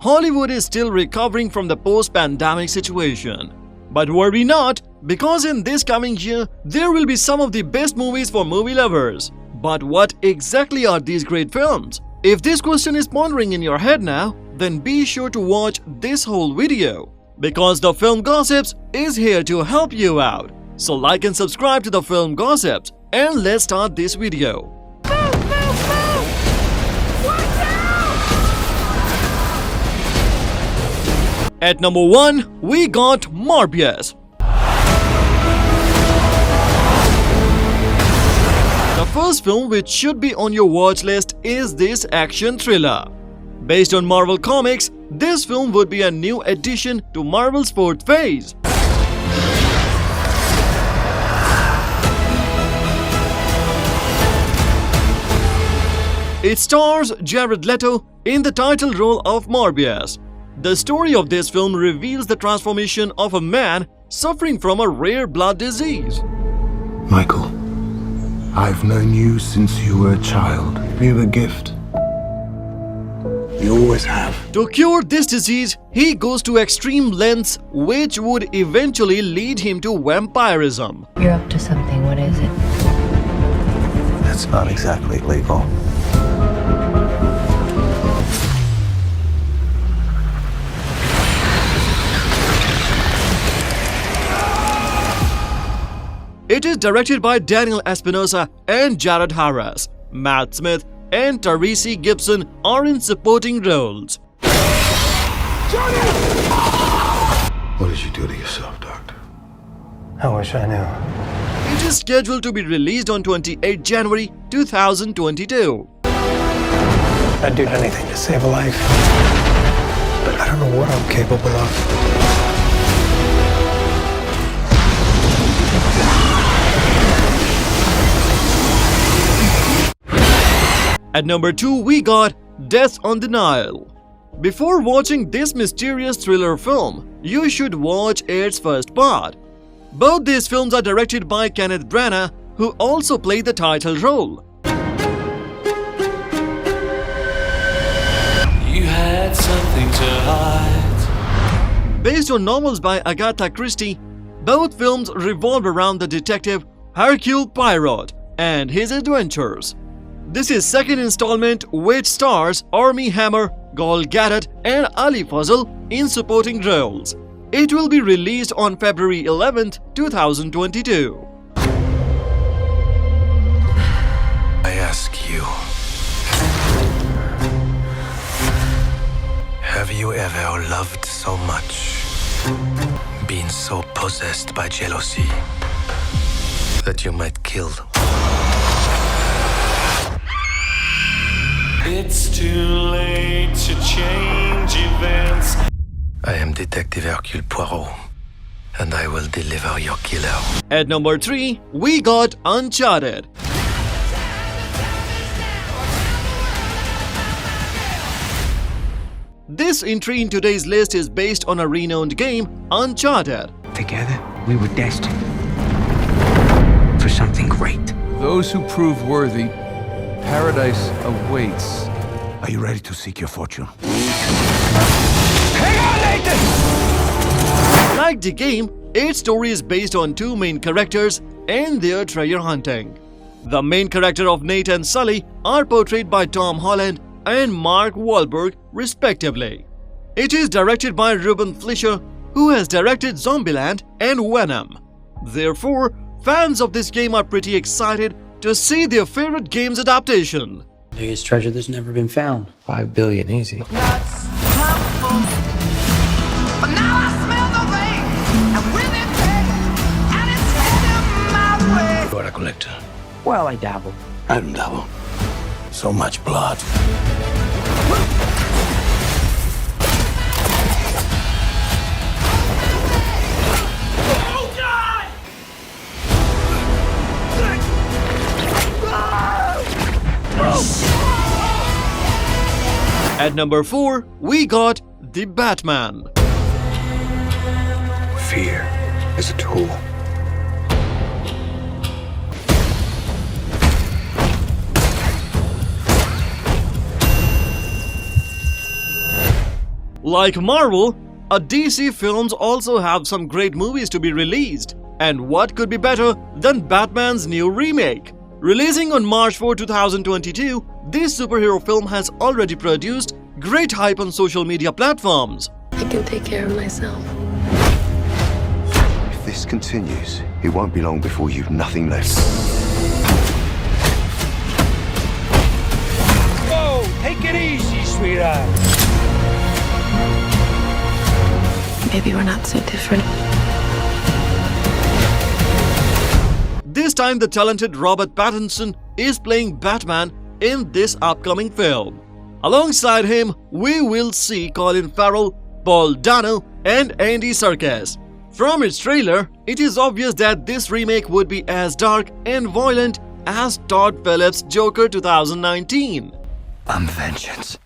Hollywood is still recovering from the post-pandemic situation. But worry not, because in this coming year, there will be some of the best movies for movie lovers. But what exactly are these great films? If this question is pondering in your head now, then be sure to watch this whole video, because the Film Gossips is here to help you out. So like and subscribe to the Film Gossips, and let's start this video. At number 1, we got Marbias. The first film which should be on your watch list is this action thriller. Based on Marvel Comics, this film would be a new addition to Marvel's fourth phase. It stars Jared Leto in the title role of Marbias. The story of this film reveals the transformation of a man suffering from a rare blood disease. Michael, I've known you since you were a child. You have a gift. You always have. To cure this disease, he goes to extreme lengths which would eventually lead him to vampirism. You're up to something. What is it? That's not exactly legal. It is directed by Daniel Espinosa and Jared Harris. Matt Smith and Tyrese Gibson are in supporting roles. What did you do to yourself, Doctor? I wish I knew. It is scheduled to be released on 28 January 2022. I'd do anything to save a life. But I don't know what I'm capable of. At number 2, we got Death on the Nile. Before watching this mysterious thriller film, you should watch its first part. Both these films are directed by Kenneth Branagh, who also played the title role. You had something to hide. Based on novels by Agatha Christie, both films revolve around the detective Hercule Poirot and his adventures. This is second installment which stars Armie Hammer, Gal Gadot and Ali Fazal in supporting roles. It will be released on February 11th, 2022. I ask you, have you ever loved so much, been so possessed by jealousy, that you might kill? It's too late to change events. I am Detective Hercule Poirot, and I will deliver your killer. At number 3, we got Uncharted. This entry in today's list is based on a renowned game, Uncharted. Together, we were destined for something great. Those who prove worthy, paradise awaits. Are you ready to seek your fortune? Like the game, its story is based on two main characters and their treasure hunting. The main character of Nate and Sully are portrayed by Tom Holland and Mark Wahlberg respectively. It is directed by Ruben Fleischer, who has directed Zombieland and Venom. Therefore, fans of this game are pretty excited to see their favorite game's adaptation. Biggest treasure that's never been found. 5 billion, easy. You're a collector. Well, I dabble. I don't double. So much blood. At number 4, we got The Batman. Fear is a tool. Like Marvel, DC films also have some great movies to be released. And what could be better than Batman's new remake? Releasing on March 4, 2022, this superhero film has already produced great hype on social media platforms. I can take care of myself. If this continues, it won't be long before you've nothing left. Whoa, take it easy, sweetheart. Maybe we're not so different. This time the talented Robert Pattinson is playing Batman in this upcoming film. Alongside him, we will see Colin Farrell, Paul Dano, and Andy Serkis. From its trailer, it is obvious that this remake would be as dark and violent as Todd Phillips' Joker 2019. I'm vengeance.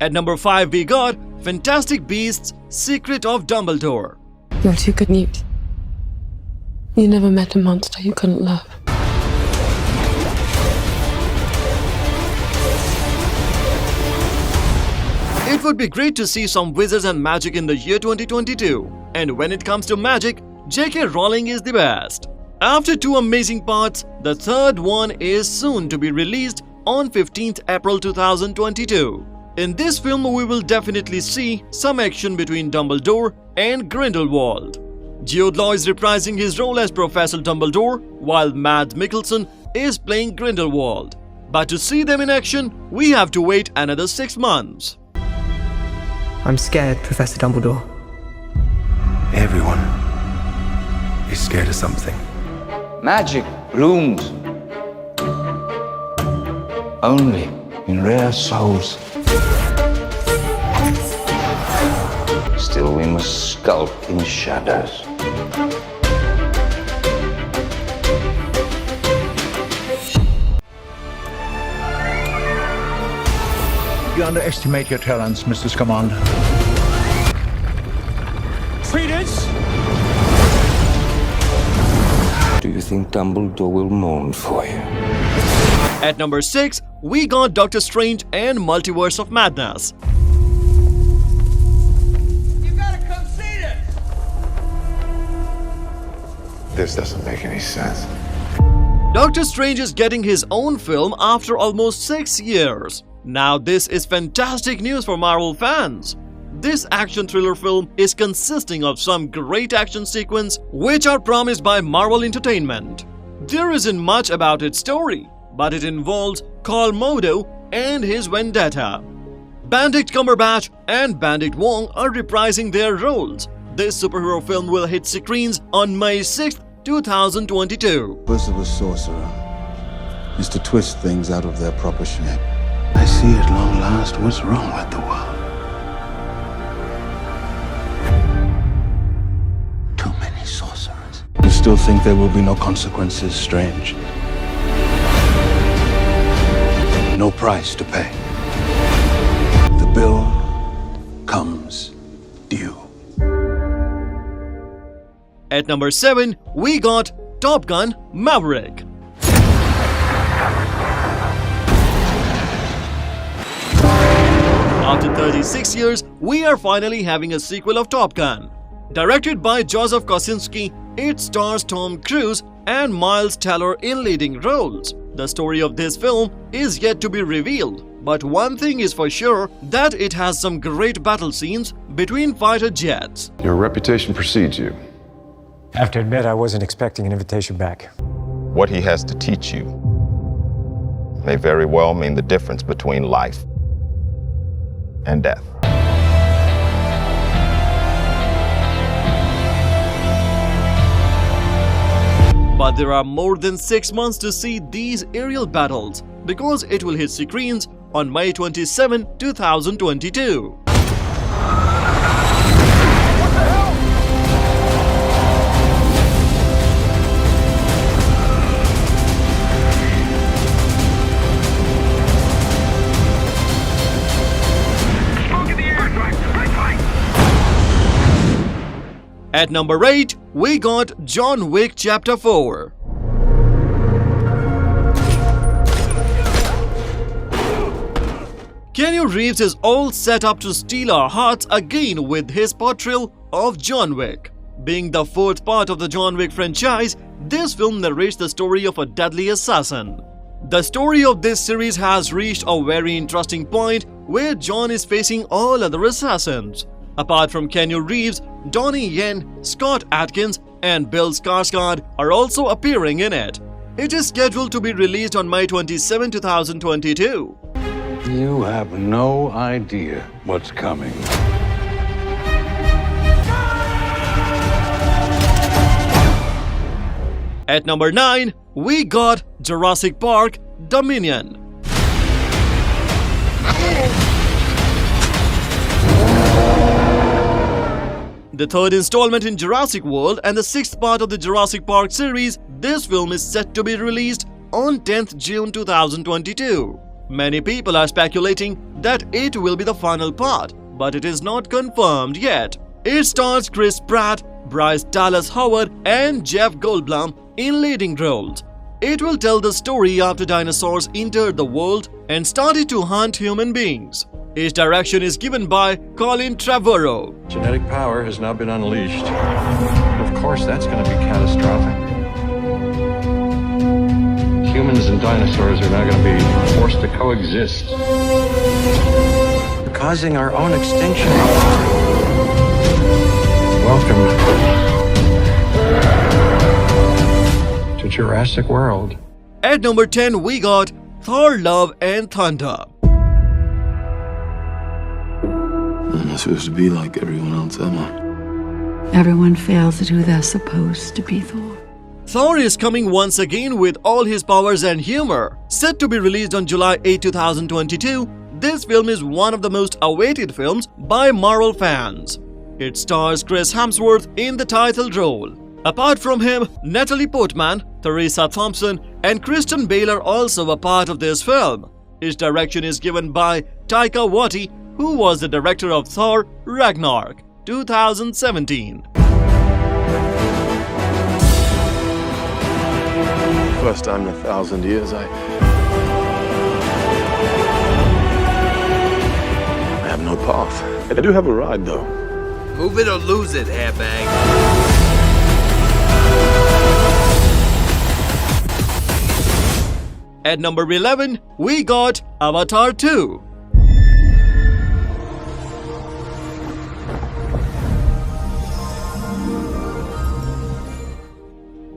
At number 5, we got Fantastic Beasts: Secret of Dumbledore. You're too good, Newt. You never met a monster you couldn't love. It would be great to see some wizards and magic in the year 2022. And when it comes to magic, J.K. Rowling is the best. After 2 amazing parts, the third one is soon to be released on 15th April 2022. In this film, we will definitely see some action between Dumbledore and Grindelwald. Jude Law is reprising his role as Professor Dumbledore, while Mads Mikkelsen is playing Grindelwald. But to see them in action, we have to wait another 6 months. I'm scared, Professor Dumbledore. Everyone is scared of something. Magic blooms only in rare souls. Still, we must skulk in shadows. You underestimate your talents, Mr. Scamander. Credence! Do you think Dumbledore will mourn for you? At number 6, we got Doctor Strange and Multiverse of Madness. You gotta come see this! This doesn't make any sense. Doctor Strange is getting his own film after almost 6 years. Now this is fantastic news for Marvel fans. This action thriller film is consisting of some great action sequences which are promised by Marvel Entertainment. There isn't much about its story, but it involves Khal Modo and his vendetta. Benedict Cumberbatch and Benedict Wong are reprising their roles. This superhero film will hit screens on May 6, 2022. The purpose of a sorcerer is to twist things out of their proper shape. I see at long last what's wrong with the world. Too many sorcerers. You still think there will be no consequences, Strange? No price to pay. The bill comes due. At number 7, we got Top Gun Maverick. After 36 years, we are finally having a sequel of Top Gun. Directed by Joseph Kosinski, it stars Tom Cruise and Miles Teller in leading roles. The story of this film is yet to be revealed, but one thing is for sure, that it has some great battle scenes between fighter jets. Your reputation precedes you. I have to admit, I wasn't expecting an invitation back. What he has to teach you may very well mean the difference between life and death. But there are more than 6 months to see these aerial battles because it will hit screens on May 27, 2022. At number 8, we got John Wick Chapter 4. Keanu Reeves is all set up to steal our hearts again with his portrayal of John Wick. Being the fourth part of the John Wick franchise, this film narrates the story of a deadly assassin. The story of this series has reached a very interesting point where John is facing all other assassins. Apart from Keanu Reeves, Donnie Yen, Scott Adkins, and Bill Skarsgård are also appearing in it. It is scheduled to be released on May 27, 2022. You have no idea what's coming. At number 9, we got Jurassic Park Dominion. The third installment in Jurassic World and the sixth part of the Jurassic Park series, this film is set to be released on 10th June 2022. Many people are speculating that it will be the final part, but it is not confirmed yet. It stars Chris Pratt, Bryce Dallas Howard, and Jeff Goldblum in leading roles. It will tell the story after dinosaurs entered the world and started to hunt human beings. Its direction is given by Colin Trevorrow. Genetic power has now been unleashed. Of course, that's going to be catastrophic. Humans and dinosaurs are now going to be forced to coexist. We're causing our own extinction. Welcome to Jurassic World. At number 10, we got Thor: Love and Thunder. I'm not supposed to be like everyone else, am I? Everyone fails at who they're supposed to be, Thor. Thor is coming once again with all his powers and humor. Set to be released on July 8, 2022, this film is one of the most awaited films by Marvel fans. It stars Chris Hemsworth in the title role. Apart from him, Natalie Portman, Theresa Thompson, and Kristen Bale are also a part of this film. Its direction is given by Taika Waititi, who was the director of Thor: Ragnarok 2017. First time in 1,000 years, I have no path. I do have a ride, though. Move it or lose it, hairbag. At number 11, we got Avatar 2.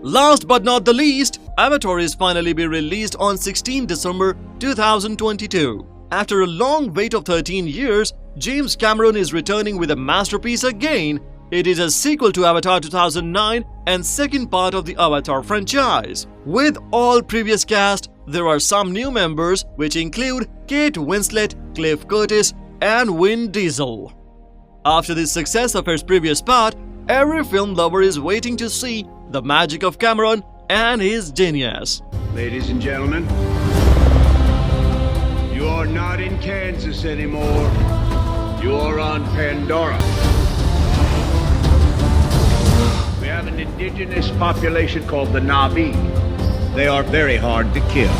Last but not the least, Avatar is finally be released on 16 December 2022. After a long wait of 13 years, James Cameron is returning with a masterpiece again. It is a sequel to Avatar 2009 and second part of the Avatar franchise. With all previous cast, there are some new members which include Kate Winslet, Cliff Curtis, and Vin Diesel. After the success of its previous part, every film lover is waiting to see the magic of Cameron and his genius. Ladies and gentlemen, you are not in Kansas anymore. You are on Pandora. We have an indigenous population called the Na'vi. They are very hard to kill.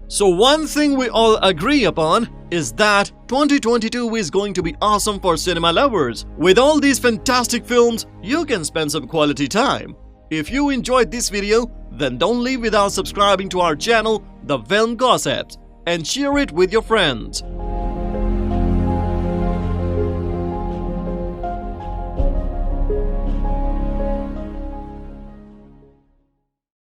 So one thing we all agree upon is that 2022 is going to be awesome for cinema lovers. With all these fantastic films, you can spend some quality time. If you enjoyed this video, then don't leave without subscribing to our channel, The Film Gossips, and share it with your friends.